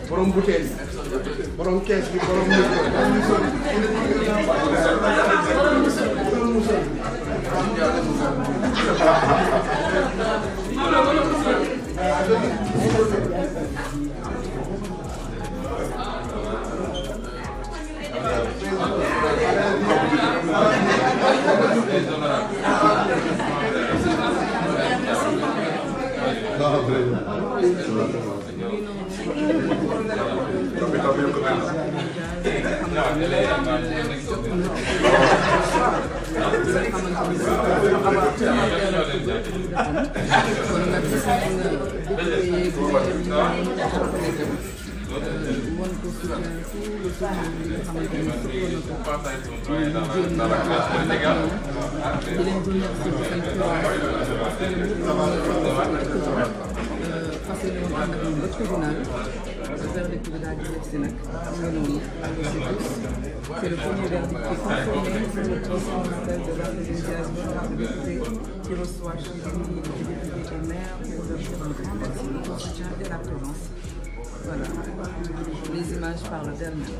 borom butéel borom kees bi borom C'est le premier verdict qui est conformé sur le procès de l'organisation qui reçoit chaque année les députés et maires pour leur faire un grand merci pour le soutien et la présence. Voilà, les images parlent d'elles-mêmes.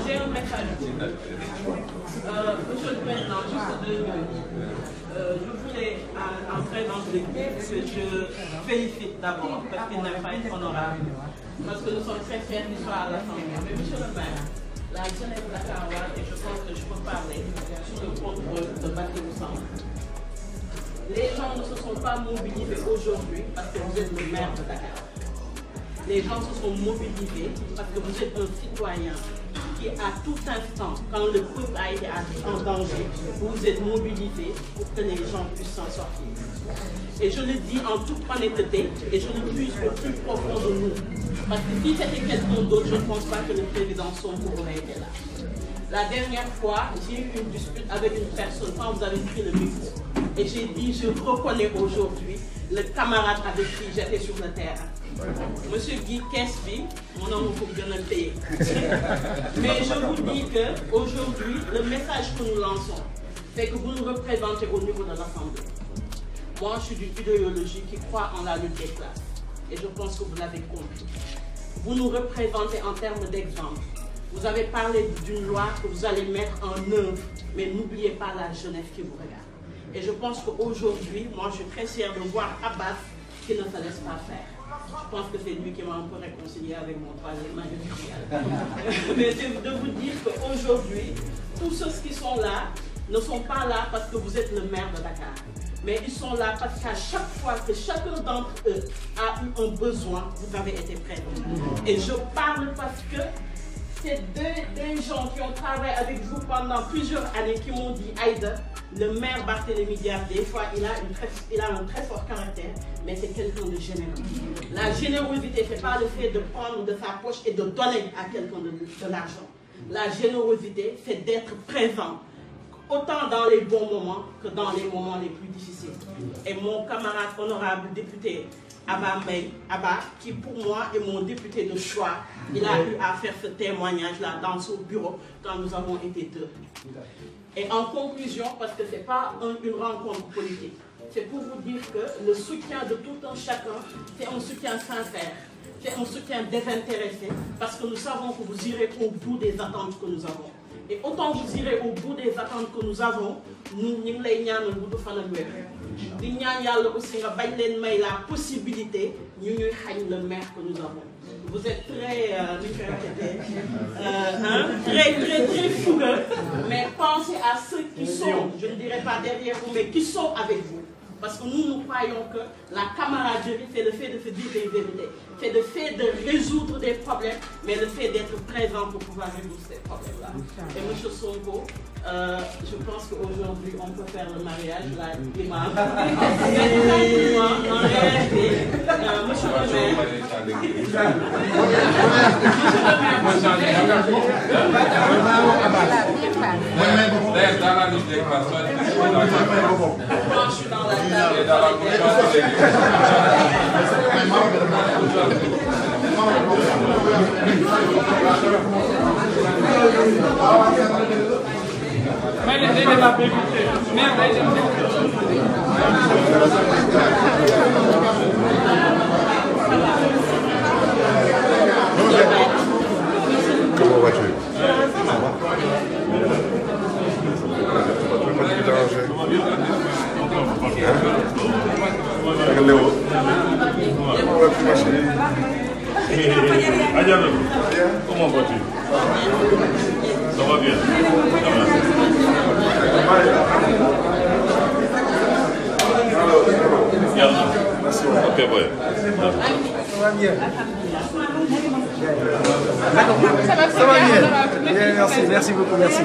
J'ai un message. Monsieur le Président, juste 2 minutes. Je voulais entrer dans le débat que je félicite d'abord parce qu'il n'a pas été honorable. Parce que nous sommes très fiers qu'il soit à l'Assemblée. Mais monsieur le maire, la jeunesse de Dakar, et je pense que je peux parler sur le contrôle de Bassirou Samb. Les gens ne se sont pas mobilisés aujourd'hui parce que vous êtes le maire de Dakar. Les gens se sont mobilisés parce que vous êtes un citoyen qui, à tout instant, quand le peuple a été en danger, vous êtes mobilisés pour que les gens puissent s'en sortir. Et je le dis en toute honnêteté, et je le puise au plus profond de nous. Parce que si c'était quelqu'un d'autre, je ne pense pas que le président Sonko aurait été là. La dernière fois, j'ai eu une dispute avec une personne quand vous avez pris le micro. Et j'ai dit, je reconnais aujourd'hui le camarade avec qui j'étais sur le terrain. Monsieur Guy Kesby, mon nom faut bien le payer. Mais je vous dis qu'aujourd'hui, le message que nous lançons, c'est que vous nous représentez au niveau de l'Assemblée. Moi, je suis d'une idéologie qui croit en la lutte des classes. Et je pense que vous l'avez compris. Vous nous représentez en termes d'exemple. Vous avez parlé d'une loi que vous allez mettre en œuvre, mais n'oubliez pas la jeunesse qui vous regarde. Et je pense qu'aujourd'hui, moi, je suis très fière de voir Abbas qui ne se laisse pas faire. Je pense que c'est lui qui m'a un peu réconcilié avec mon troisième mandat. Mais c'est de vous dire qu'aujourd'hui, tous ceux qui sont là ne sont pas là parce que vous êtes le maire de Dakar. Mais ils sont là parce qu'à chaque fois que chacun d'entre eux a eu un besoin, vous avez été présents. Et je parle parce que c'est des gens qui ont travaillé avec vous pendant plusieurs années qui m'ont dit, Aïda, le maire Barthélémy Dias, des fois, il a un très fort caractère, mais c'est quelqu'un de généreux. La générosité, ce n'est pas le fait de prendre de sa poche et de donner à quelqu'un de l'argent. La générosité, c'est d'être présent, autant dans les bons moments que dans les moments les plus difficiles. Et mon camarade honorable député, Abba, qui pour moi est mon député de choix, il a eu à faire ce témoignage-là dans son bureau quand nous avons été deux. Et en conclusion, parce que ce n'est pas une rencontre politique, c'est pour vous dire que le soutien de tout un chacun, c'est un soutien sincère, c'est un soutien désintéressé, parce que nous savons que vous irez au bout des attentes que nous avons. Et autant vous irez au bout des attentes que nous avons, nous avons aussi la possibilité de le maire que nous avons. Vous êtes très fougueux, mais pensez à ceux qui sont, je ne dirais pas derrière vous, mais qui sont avec vous. Parce que nous croyons que la camaraderie, c'est le fait de se dire des vérités, c'est le fait de résoudre des problèmes, mais le fait d'être présent pour pouvoir résoudre ces problèmes-là. Et M. Sonko, je pense qu'aujourd'hui, on peut faire le mariage, là, l'imam. Mais en réalité, monsieur le maire, dans la liste des je suis dans la table. Comment vas-tu? Comment vas-tu? Ça va bien. Merci. Ok, ouais. Ça va bien. Ça va bien. Merci beaucoup, merci.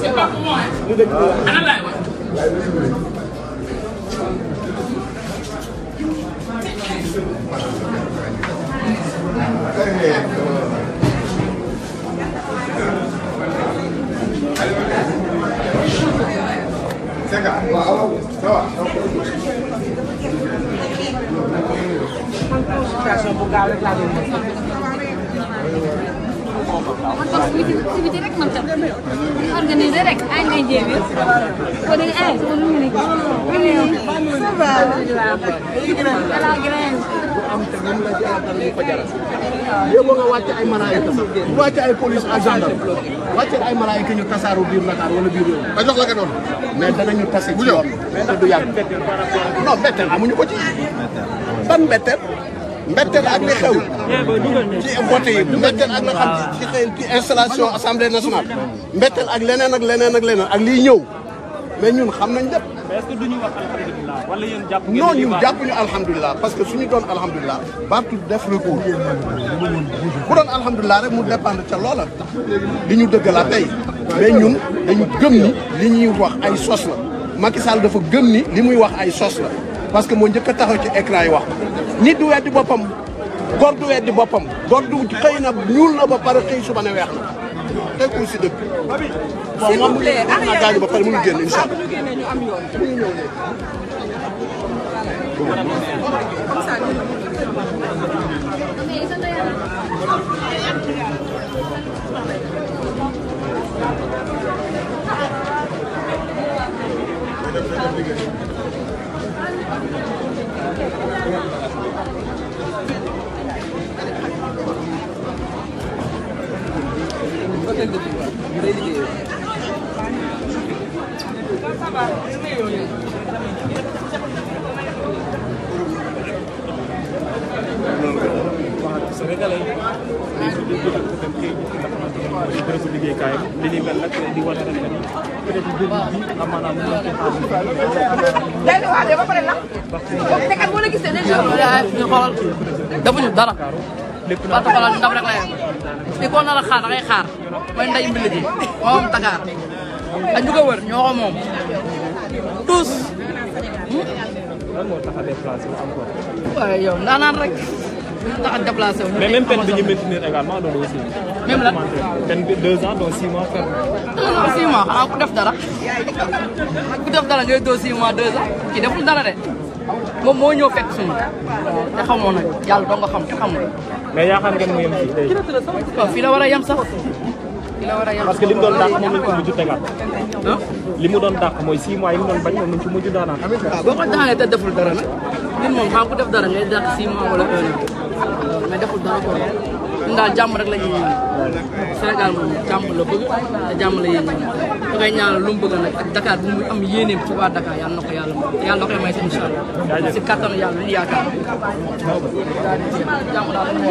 C'est pas pour moi, hein. activité rek man tam organiser rek ay ngay jéem ko dégg ay ko ñu ne ça va ala graine am te moom la ci àttal ñu ko jaral yow nga wàcc ay malaayika wàcc ay police ak gendarme wàcc ay malaayika ñu tasaaru biir Dakar wala biir réew ba jox la ko doon mais danañu tase ci yoon te du yàgg non mbetteel amuñu ko ci ban mbetteel mbetteel ak li xew ci vote yi mbetteel ak la xam ci xëy ci installation assemblée nationale mbetteel ak leneen ak leneen ak leneen ak liy ñëw mais ñun xam nañ lépp. mais est-ce que duñu wax alhamdulilah wala yéen jàpp ngeen non ñun jàppuñu alhamdulilah parce que suñu doon alhamdulilah baatu def recours bu doon alhamdulilah rek mu dépendre ca loola li ñu dëgg la tey mais ñun dañu gëm ni li ñuy wax ay sos la Macky Sall dafa gëm ni li muy wax ay sos la parce que moo njëkk a taxaw ci écran yi wax nit du weddi boppam góor du weddi boppam góor du xëy na ñuul na ba pare xëy suba ne weex na nekkul si dëkk. s'il vous plaît naa gaañu ba pare mënu génn incha allah. ñu génne ñu am yoon. comme ça Sénégalais bërëbu liggéeykaayam li ni mel nag di wane rek ni peut-être bi amaana mu ngi ba pare la te kat boo la gisee ne ñu xool defuñu dara parce que xoolal ndam rek la yem li ko nar a xaar da ngay xaar mooy nday mbil ji moom Dakar ak ñu ko wër ñoo ko moom tous lan moo tax a déplacé wu encore. waaye yow ndaanaan rek tax a déplacé wu. mais même peine bi ñu maintenir également loolu aussi. même la peine bi 2 ans dont 6 mois ferme. 2 ans 6 mois xanaa ku def dara ku def dara ngay doo 6 mois 2 ans kii deful dara de moom moo ñëw fekk suñu te xamoo nag yàlla doo nga xam te xamul. mais yaakaar ngeen mu yem fii tey. waaw fii la war a yem sax fii la war a yem. parce que li mu doon dàq moom lañ ko mujj tegaat. li mu doon dàq mooy 6 mois yi mu doon bañ moom lañ ko mujj daanaat. waaw boo ko daanee te deful dara nag ñun moom xam ku def dara ngay dàq 6 mois wala 1 an mais deful dara quoi ñun daal jàmm rek la ñuy ñaan Sénégal moom jàmm la bëgg te jàmm la yéen ñaan da ngay ñaanal lu mu bëgg nag ak Dakar bu mu am yéeneem ci waa Dakar yàlla na ko yàlla may te yàlla na koy may si incha allah si kattanu yàlla lu ñu yaakaar jàmm daal la ñu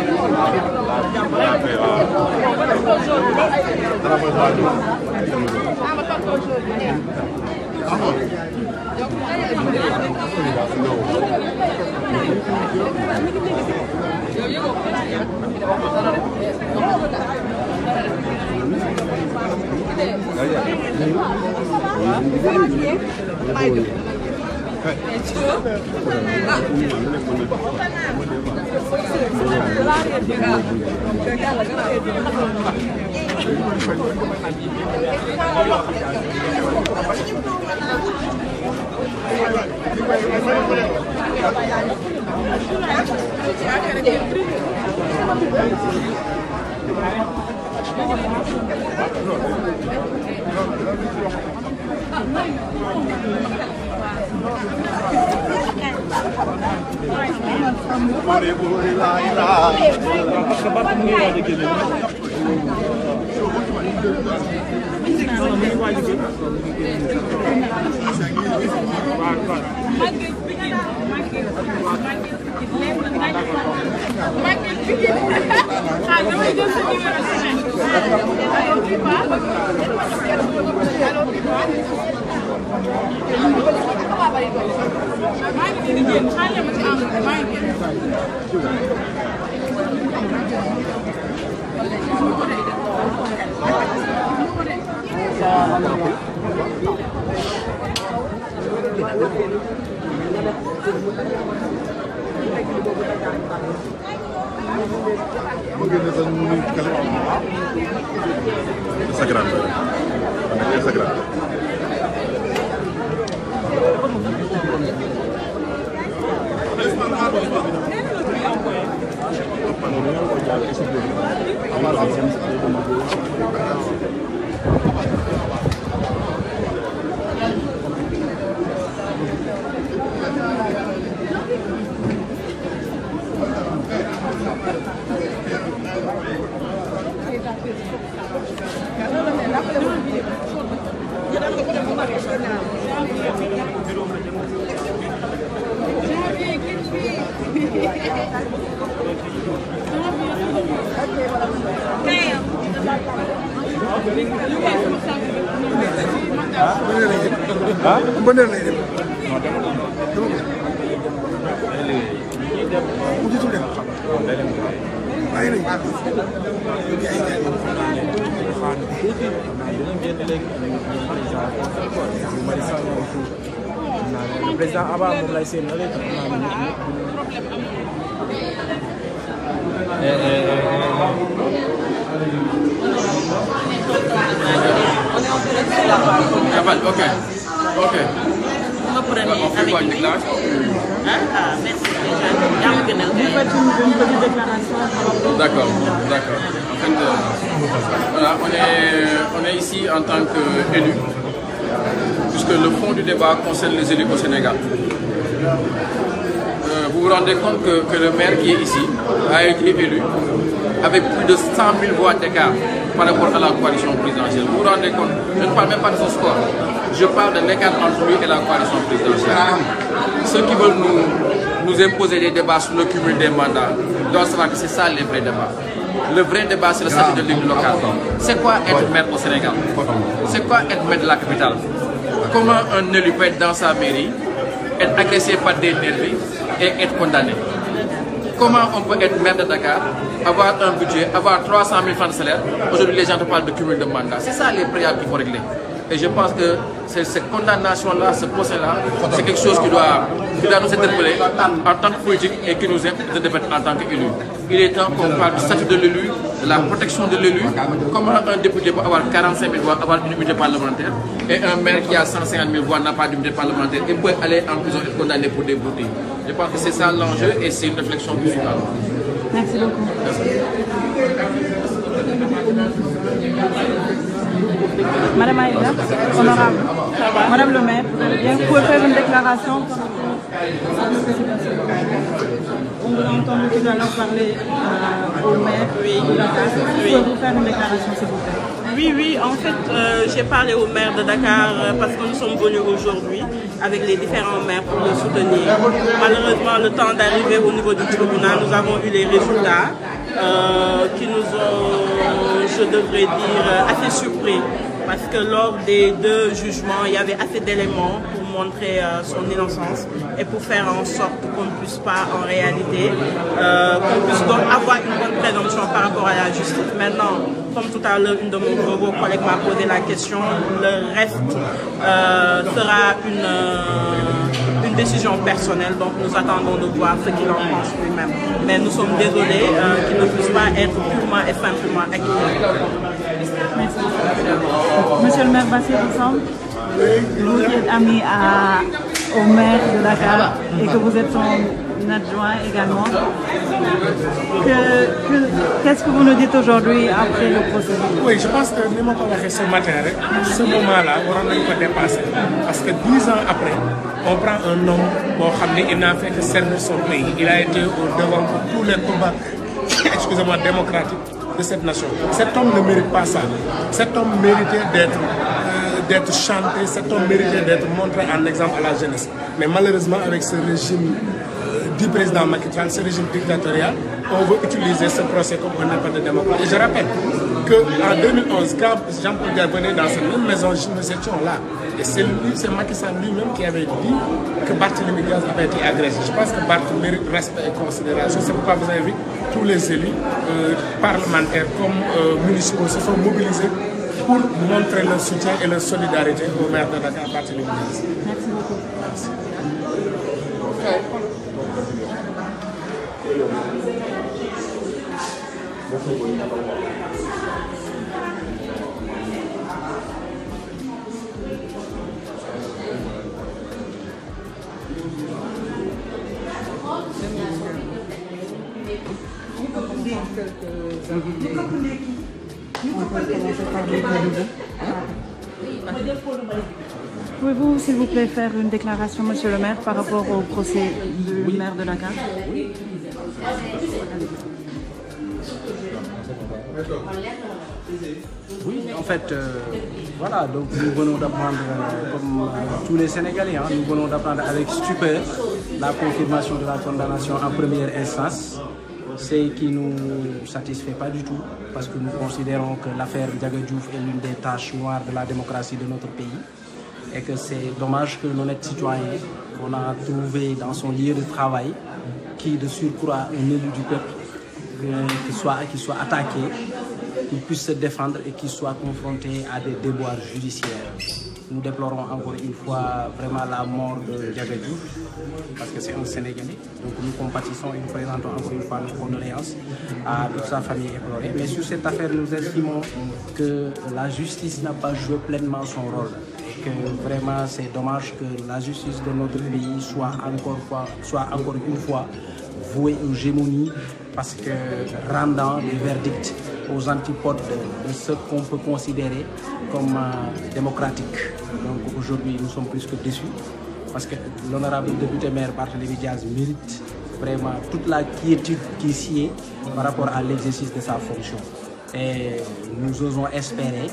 parce que Barth mu ngi waaj a génne. non mu ngi waaj a génne. Sagrado. É sagrado. Le président Aba moom lay seen na léegi Ok. Ok. On fait quoi, une déclaration? Merci. Vous faites une petite déclaration. D'accord, d'accord. En fait, voilà, on est ici en tant qu'élus, puisque le fond du débat concerne les élus au Sénégal. Vous vous rendez compte que le maire qui est ici a été élu avec plus de 100 000 voix d'écart par rapport à la coalition présidentielle. Vous vous rendez compte? Je ne parle même pas de son score. Je parle de l'écart entre lui et la coalition présidentielle. Ceux qui veulent nous imposer des débats sur le cumul des mandats doivent savoir que c'est ça les vrais débats. Le vrai débat, c'est le statut de l'élu local. C'est quoi être maire au Sénégal? C'est quoi être maire de la capitale? Comment un élu peut être dans sa mairie, être agressé par des nervis et être condamné? Comment on peut être maire de Dakar, avoir un budget, avoir 300 000 francs de salaire? Aujourd'hui, les gens te parlent de cumul de mandats. C'est ça les préalables qu'il faut régler. Et je pense que cette condamnation-là, ce procès-là, c'est quelque chose qui doit nous interpeller en tant que politique et qui nous interpelle en tant qu'élu. Il est temps qu'on parle du statut de l'élu, de la protection de l'élu, comment un député peut avoir 45 000 voix, avoir une immunité parlementaire, et un maire qui a 150 000 voix n'a pas d'immunité parlementaire et peut aller en prison et être condamné pour des broutilles. Je pense que c'est ça l'enjeu et c'est une réflexion qui suit. Merci beaucoup. Madame Aïda, honorable. Madame le maire, vous pouvez faire une déclaration. On vous a entendu tout à l'heure parler au maire. Oui. Pouvez-vous faire une déclaration, s'il vous plaît? Oui, en fait, j'ai parlé au maire de Dakar parce que nous sommes venus aujourd'hui avec les différents maires pour le soutenir. Malheureusement, le temps d'arriver au niveau du tribunal, nous avons eu les résultats qui nous ont, je devrais dire, assez surpris. Parce que lors des deux jugements, il y avait assez d'éléments pour montrer son innocence et pour faire en sorte qu'on ne puisse pas, en réalité, qu'on puisse donc avoir une bonne présomption par rapport à la justice. Maintenant, comme tout à l'heure, une de vos collègues m'a posé la question, le reste sera une décision personnelle, donc nous attendons de voir ce qu'il en pense lui-même. Mais nous sommes désolés qu'il ne puisse pas être purement et simplement acquitté. Merci. Monsieur le maire Bassirou Samb, vous êtes ami au maire de Dakar et que vous êtes son adjoint également. Qu'est-ce que vous nous dites aujourd'hui après le procès? Oui, je pense que nous avons fait ce matin, ce moment-là, on a pas dépassé. Parce que 10 ans après, on prend un homme, il n'a fait que servir son pays. Il a été au devant pour tous les combats excusez-moi, démocratiques de cette nation. Cet homme ne mérite pas ça. Cet homme méritait d'être chanté, cet homme méritait d'être montré en exemple à la jeunesse. Mais malheureusement, avec ce régime du président Macky Sall, ce régime dictatorial, on veut utiliser ce procès comme un appel de démocratie. Et je rappelle qu'en 2011, quand Jean-Paul Diaz venait dans cette même maison, nous étions là. Et c'est Macky Sall lui-même qui avait dit que Barthélémy Diaz avait été agressé. Je pense que Barth mérite respect et considération. C'est pourquoi vous avez vu tous les élus parlementaires comme municipaux se sont mobilisés pour montrer leur soutien et leur solidarité au maire de Dakar, Barthélémy Diaz. Merci beaucoup. Merci. Pouvez-vous, s'il vous plaît, faire une déclaration, monsieur le maire, par rapport au procès du maire de Dakar? Oui, en fait, voilà, donc nous venons d'apprendre, comme tous les Sénégalais, nous venons d'apprendre avec stupeur la confirmation de la condamnation en première instance, ce qui ne nous satisfait pas du tout, parce que nous considérons que l'affaire Ndiaga Diouf est l'une des taches noires de la démocratie de notre pays, et que c'est dommage que l'honnête citoyen qu'on a trouvé dans son lieu de travail, qui de surcroît un élu du peuple, qui soit attaqué, qu'il puisse se défendre et qu'il soit confronté à des déboires judiciaires. Nous déplorons encore une fois vraiment la mort de Ndiaga Diouf, parce que c'est un Sénégalais. Donc nous compatissons et nous présentons encore une fois nos condoléances à toute sa famille éplorée. Mais sur cette affaire, nous estimons que la justice n'a pas joué pleinement son rôle. Et que vraiment c'est dommage que la justice de notre pays soit encore une fois vouée aux gémonies, parce que rendant des verdicts aux antipodes de ce qu'on peut considérer comme démocratique. Donc aujourd'hui, nous sommes plus que déçus, parce que l'honorable député maire Barthélémy Diaz mérite vraiment toute la quiétude qui s'y est par rapport à l'exercice de sa fonction. Et nous osons espérer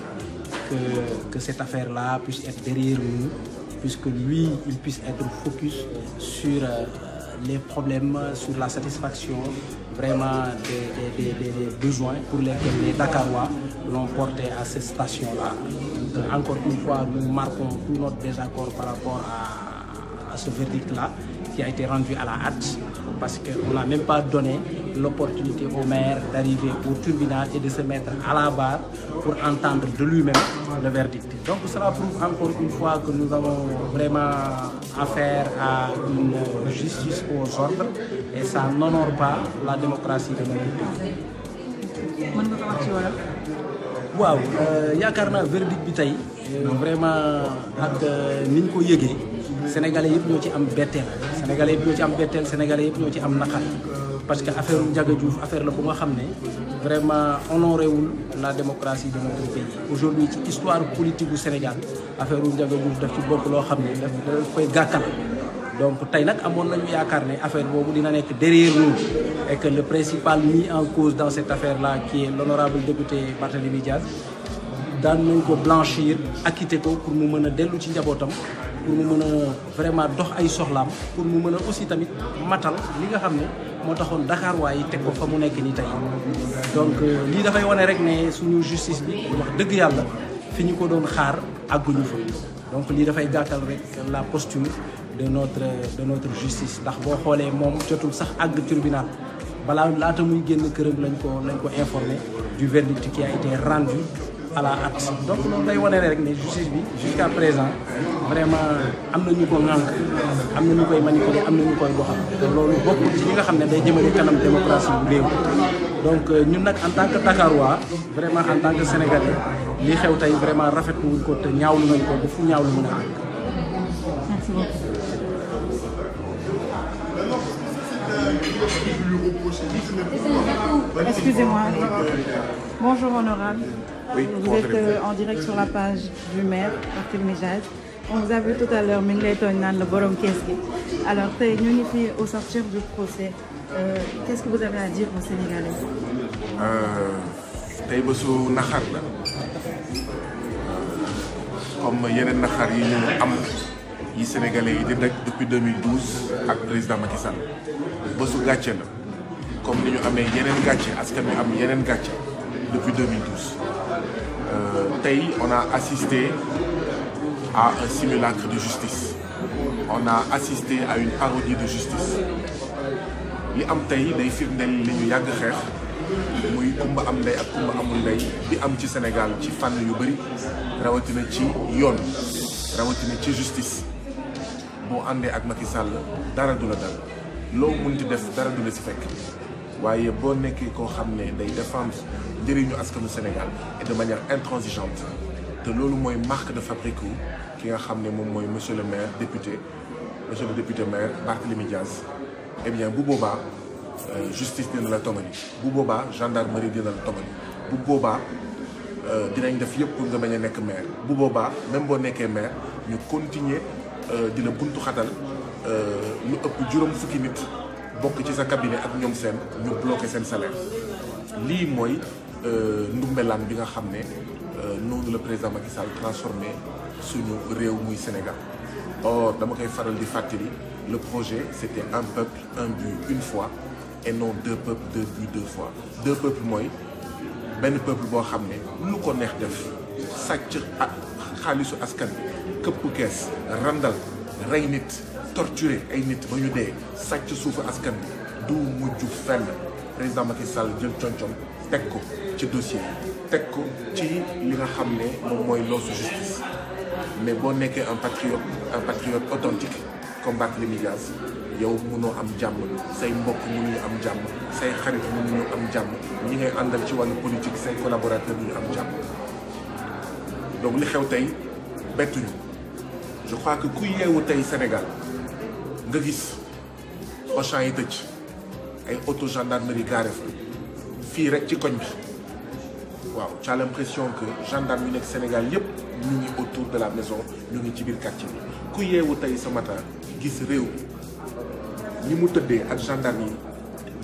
que cette affaire-là puisse être derrière nous, puisque lui, il puisse être focus sur les problèmes, sur la satisfaction vraiment des besoins pour lesquels les Dakarois l'ont porté à cette station-là. Encore une fois, nous marquons tout notre désaccord par rapport à ce verdict-là qui a été rendu à la hâte, parce qu'on n'a même pas donné l'opportunité au maire d'arriver au tribunal et de se mettre à la barre pour entendre de lui-même le verdict. Donc cela prouve encore une fois que nous avons vraiment affaire à une justice aux ordres, et ça n'honore pas la démocratie de notre pays. waaw yaakaar naa verdict bi tey vraiment ak ni ñu ko yëgee sénégalais yëpp ñoo ci am betteel sénégalais yëpp ñoo ci am naqar, parce que affaire Ndiaga Diouf affaire la bu nga xam ne vraiment honoré wul la démocratie de notre pays. Aujourd'hui ci histoire politique du Sénégal affaire Ndiaga Diouf daf ci bokk loo xam ne daf koy gàkkal. Donc tey nag amoon nañu yaakaar ne affaire boobu dina nekk derrière nous, et que le principal mis en cause dans cette affaire-là, qui est l'honorable député Barthélémy Diaz, daan nañ ko blanchir, acquitter ko pour mu mën a dellu ci njabootam, pour mu mën a vraiment dox ay soxlaam, pour mu mën a aussi tamit matal li nga xam ne moo taxoon Dakar waaye teg ko fa mu nekk nii tey. Donc lii dafay wane rek ne suñu justice bi wax dëgg yàlla fi ñu ko doon xaar àgguñu fa. Donc lii dafay gàttal rek la posture de notre justice, ndax boo xoolee moom jotul sax àgg tribunal, balaa laata muy génn këram lañ ko informé du verdict qui a été rendu à la hâte. Donc loolu day wane rek ne justice bi jusqu'à présent vraiment am na ñu ko ŋànk, am na ñu koy manipuler, am na ñu koy doxal, te loolu bokkul ci li nga xam ne day jëmale kanam démocratie bu réew. Donc ñun nag en tant que Dakarois, vraiment en tant que Sénégalais, li xew tey vraiment rafetlu wuñ ko te ñaawlu nañ ko ba fu ñaawlu mën a àgg. Merci beaucoup. Excusez-moi. Bonjour honorable. Oui, vous êtes en direct sur la page du maire Barthélémy Diaz. On vous a vu tout à l'heure, mi ngi lay tooñ naan la borom kees gi. Alors tey ñu ngi fi au sortir du procès. Qu'est-ce que vous avez à dire aux Sénégalais? tey bésu naxar la comme yeneen naxar yi ñu am yi Sénégalais yi di daj depuis 2012 ak président Macky Sall. Bésu gàcce la comme ni ñu amee yeneen gàcce askan wi am yeneen gàcce depuis 2012. Tey on a assisté à un simulacre de justice. On a assisté à une parodie de justice. li am tey day firndeel li ñu yàgg xeex muy kumba am ndey ak kumba amul ndey bi am ci Sénégal ci fànn yu bëri, rawatina ci yoon, rawatina ci justice. boo àndee ak Macky Sall dara du la dal, loo mënti def dara du la si fekk, waaye boo nekkee koo xam ne day défendre njëriñu askanu Sénégal et de manière intransigeante, te loolu mooy marque de fabrique ki nga xam ne moom mooy monsieur le député maire Barthélémy Diaz. Eh bien bu boobaa justice dina la tomali, bu boobaa gendarmerie dina la tomali, bu boobaa dinañ def yëpp pour nga bañ a nekk maire, bu boobaa même boo nekkee maire ñu continuer di la buntu xatal lu ëpp juróom fukki nit bokk ci sa cabinet ak ñoom seen ñu bloqué seen salaire. lii mooy ndumbelaan bi nga xam ne noonu le président Macky Sall transformé suñu réew muy Sénégal. Or dama koy faral di fàttali, le projet c'était un peuple, un but, une foi, et non deux peuples, deux buts, deux fois. Deux peuples mooy benn peuple boo xam ne lu ko neex def, sàcc ak xaalisu askan bi, këpp kees, randal, rey nit, torturer ay nit ba ñu dee, sàcc suufu askan bi, du mujj fenn. Président Macky Sall jël concom teg ko ci dossier, teg ko ci li nga xam ne moom mooy loosu justice. mais boo nekkee un patriote authentique comme Barthélémy Dias yow mënoo am jàmm say mbokk mënuñu am jàmm say xarit mënuñu am jàmm ñi ngay àndal ci wàllu politique say collaborateurs ñu am jàmm donc li xew tey bettuñu je crois que ku yeewu tey Sénégal nga gis Auchan yi tëj ay auto gendarmerie garé fa fii rek ci koñ bi waaw tu as l'impression que gendarme yu nekk Sénégal yépp ñu ngi autour de la maison ñu ngi ci biir quartier bi ku yeewu tey ce matin gis réew ni mu tëddee ak gendarme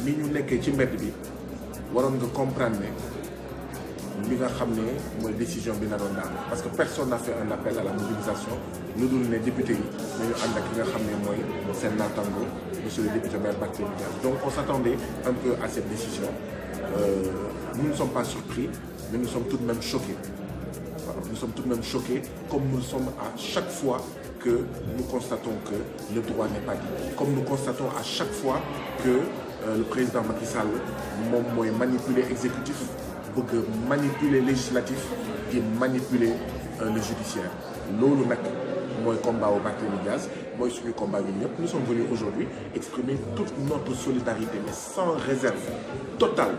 yi ni ñu nekkee ci mbedd bi waroon nga comprendre ne li nga xam ne mooy décision bi na doon daal parce que personne n'a fait un appel à la mobilisation lu dul ne député yi nañu ànd ak ki nga xam ne mooy seen naataango monsieur le député maire Barthélémy Dias donc on s'attendait un peu à cette décision nous ne sommes pas surpris mais nous sommes tout de même choqués voilà, nous sommes tout de même choqués comme nous le sommes à chaque fois que nous constatons que le droit n'est pas dit comme nous constatons à chaque fois que le président Macky Sall moom mooy manipuler exécutif bëgg manipuler législatif di manipuler le judiciaire loolu nag mooy combat wu Barthélémy Dias mooy suñu combat ñun ñëpp nous sommes venus aujourd'hui exprimer toute notre solidarité mais sans réserve totale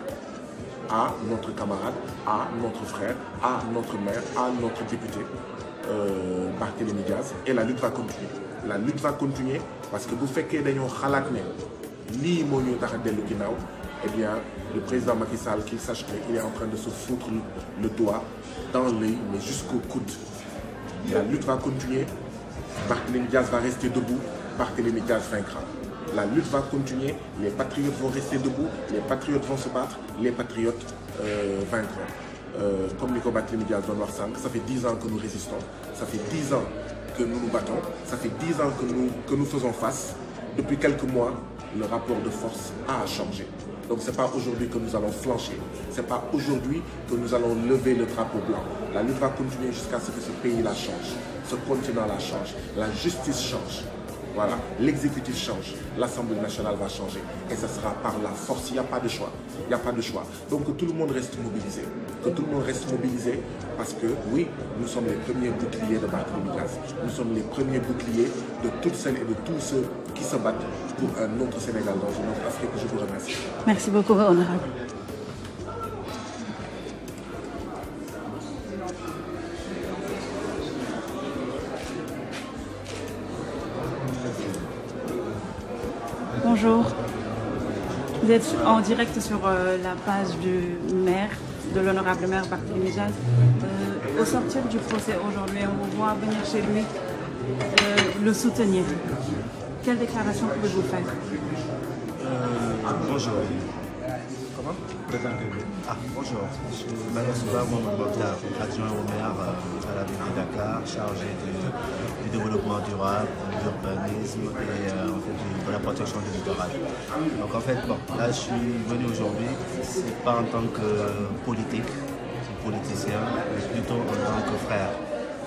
à notre camarade à notre frère à notre maire à notre député Barthélémy Dias et la lutte va continuer parce que bu fekkee dañoo xalaat ne lii moo ñu tax a dellu ginnaaw eh bien le président Macky Sall qu'il sache qu'il est en train de se foutre le doigt dans l'œil mais jusqu'au coude. La lutte va continuer, Barthélémy Dias va rester debout, Barthélémy Dias vaincra. La lutte va continuer, les patriotes vont rester debout, les patriotes vont se battre, les patriotes vaincront. Comme Nico Barthélémy Dias doon wax sànq, ça fait 10 ans que nous résistons, ça fait 10 ans que nous nous battons, ça fait 10 ans que nous faisons face. Depuis quelques mois, le rapport de force a changé. Donc c'est pas aujourd'hui que nous allons flancher, c'est pas aujourd'hui que nous allons lever le drapeau blanc. La lutte va continuer jusqu'à ce que ce pays-là change, ce continent-là change, la justice change. Voilà, l'exécutif change, l'Assemblée nationale va changer et ce sera par la force, il n'y a pas de choix, il n'y a pas de choix. Donc que tout le monde reste mobilisé, parce que oui, nous sommes les premiers boucliers de Barthélémy Dias, nous sommes les premiers boucliers de toutes celles et de tous ceux qui se battent pour un autre Sénégal dans une autre Afrique. Je vous remercie. Merci beaucoup, honorable. Bonjour, vous êtes en direct sur la page du maire, de l'honorable maire Barthélémy Dias. Au sortir du procès aujourd'hui, on vous voit venir chez lui le soutenir. Quelle déclaration pouvez-vous faire? Bonjour. Comment? Présentez-vous. Bonjour. Je suis Manuel Souba, adjoint au maire à la ville de Dakar, chargé du développement durable, de l'urbanisme et de la protection du littoral. Donc en fait, là je suis venu aujourd'hui, c'est pas en tant que politicien, mais plutôt en tant que frère.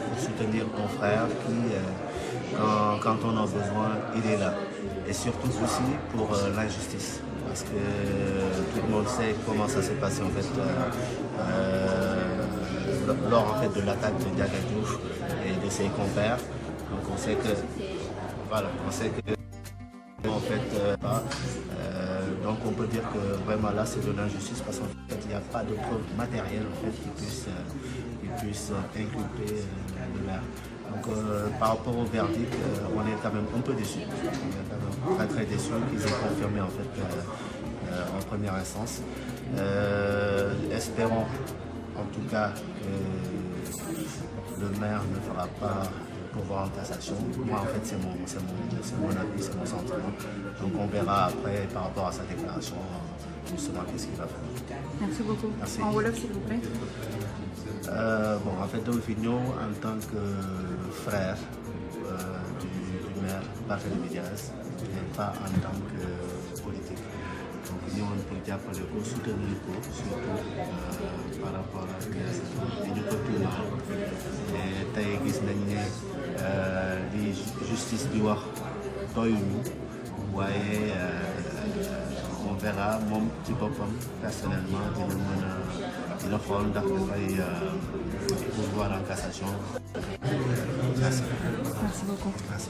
Pour soutenir mon frère qui, quand on a besoin, il est là. Et surtout aussi pour l'injustice. Parce que tout le monde sait comment ça s'est passé en fait lors en fait de l'attaque de Ndiaga Diouf et de ses compères. Donc on sait que en fait donc on peut dire que vraiment là c'est de l'injustice parce qu'en fait il n'y a pas de preuve matérielle en fait qui puisse inculper le maire. Donc par rapport au verdict, on est quand même un peu déçus. On est très déçus qu'ils aient confirmé en fait en première instance. Espérons en tout cas que le maire ne fera pas pourvoi en cassation. Moi en fait c'est mon avis, c'est mon sentiment. Donc on verra après par rapport à sa déclaration justement qu'est-ce qu'il va faire. Merci beaucoup. Merci. En wolof s'il vous plaît. En fait dama fi ñëw en tant que frère du maire Barthélémy Dias, mais pas en tant que politique. Donc ñëwoon pour jàppale ko soutenir ko surtout par rapport ak li ñu ko tuumaal et tey gis nañ ne li justice bi wax doyuñu waaye on verra moom ci boppam personnellement dina xool ndax dafay pourvoir en cassation Merci beaucoup. Merci.